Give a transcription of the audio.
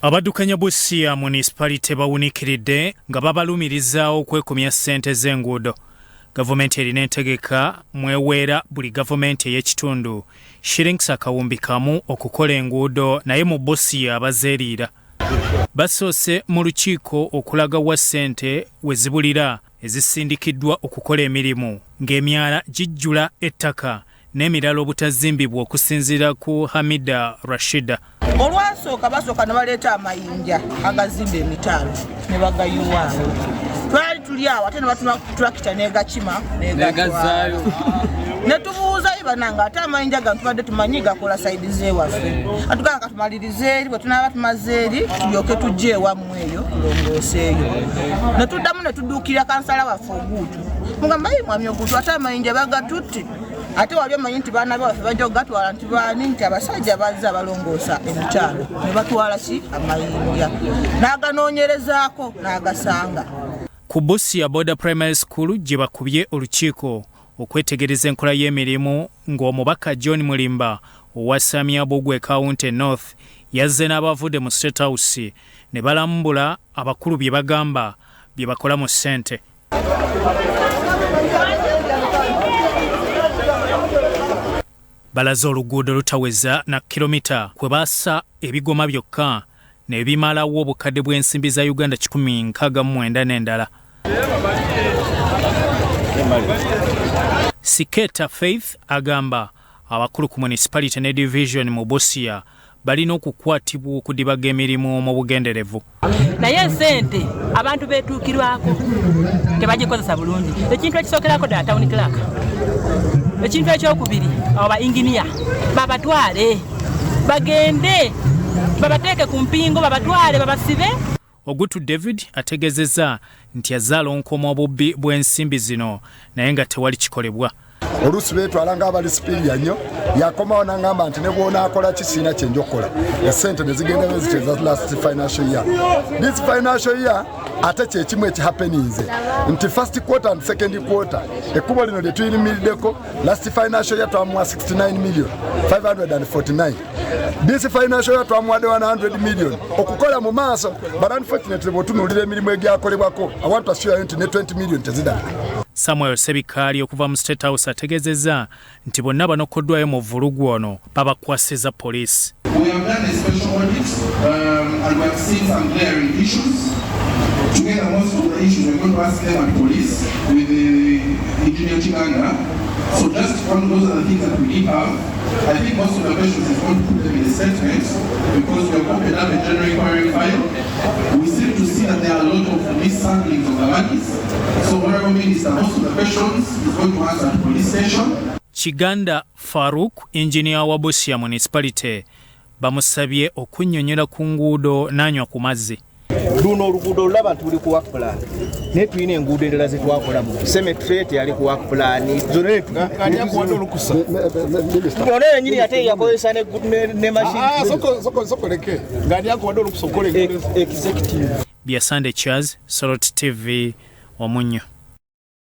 Abaddukanya Busia municipality bawunikiridde nga babalumiriza okwekomya ssente z'enguudo. Gavumenti erina entegeka mweweera buli gavumenti ey'ekitundu shillings akawumbi kamu okukola enguudo, naye mu Busia abazeeriira basoose mu lukiiko okulaga wa ssente we zibulira ezisindikiddwa okukola emirimu ng'emyala gijjula ettaka n'emirala obutazimbibwa okusinziira ku Hamida Rashida. Olwasooka basooka ne baleeta amayinja agazimba emitaalo ne bagayuwaayo. Twali tuli awo ate ne batuma tulakita n'egakima n'egazaayo. Ne tubuuza ibananga ate amayinja gano tubadde tumanyi gakola sayidi z'ewaffe. Atugamba katumalirize eri bwe tunaaba tumaze eri tulyoke tujje ewammwe eyo tulongooseeyo. Ne tuddamu ne tudduukira kansala waffe Oguutu. Mugamba yi mwami Oguutu ate amayinja bagatutte. Ate wali omanyi nti baana baffe bajja okugatwala nti baani nti abasajja bazze abalongoosa emitaalo ne batwala ki amayinja n'aganoonyerezaako n'agasanga. Ku Busia Border Primary School gye bakubye olukiiko okwetegereza enkola y'emirimu ng'omubaka John Mulimba owa Samia Bugwe County North yazze n'abavudde mu State House ne balambula abakulu bye bagamba bye bakola mu ssente. Balaze oluguudo lutaweza na kilomita kwe baassa ebigoma byokka ne bimalawo obukadde bw'ensimbi za Uganda 169 n'endala. Siketa Faith agamba abakulu ku municipality ne division mu Busia balina okukwatibwa okudibaga emirimu mu bugenderevu. Naye ssente abantu beetuukirwako tebagikozesa bulungi. Ekintu ekisookerako ddala town clerk. Ekintu ekyokubiri aba engineer babatwale bagende babateeke ku mpingo babatwale babasibe. Ogutu David ategezeza nti azaala onkoma obubbi bw'ensimbi zino naye nga tewali kikolebwa. Oluusi beetwala ng'abali sipiirya nnyo yakomawo n'angamba nti ne bw'onaakola kisiina kye njokola essente ne zigenda beziteza last financial year. This financial year ate kyekimu ekihappeninze nti first quarter and second quarter ekkubo lino lye tuyimiriddeko last financial year twamuwa 69,549. This financial year twamuwadde 100 million okukola mu maaso, but unfortunately bw'otunuulira emirimu egyakolebwako I want to assure you nti ne 20 million tezidala. Samuel Sebikali okuva mu State House ategezeza nti bonna banokoddwayo mu vulugu ono babakwasiza poliisi. We have done a special audit and we have seen some glaring issues. Together most of the issues we're going to ask them at police with the engineer Uganda. So just one of those are the things that we did have. I think most of the questions is going to put them in the statements because we have opened up a general inquiry file. We seem to see that there are a lot of mishandlings of the monies. So Honorable Minister, most of the questions is going to answer at the police station. Kiganda Farouk, engineer wa Busia municipality, bamusabye okunnyonnyola ku nguudo n'anywa ku mazzi. Luno oluguudo olulaba nti luli ku work plan. Naye tulina enguudo endala ze twakolamu. Cemetery teyali ku work plan. Zonna yakuwadde olukusa. Ono yennyini ate yakozesa ne machine. Sokoleke. Ng'ani yakuwadde olukusa okukola executive. Byasande Charles, Sorot TV, Omunnyo.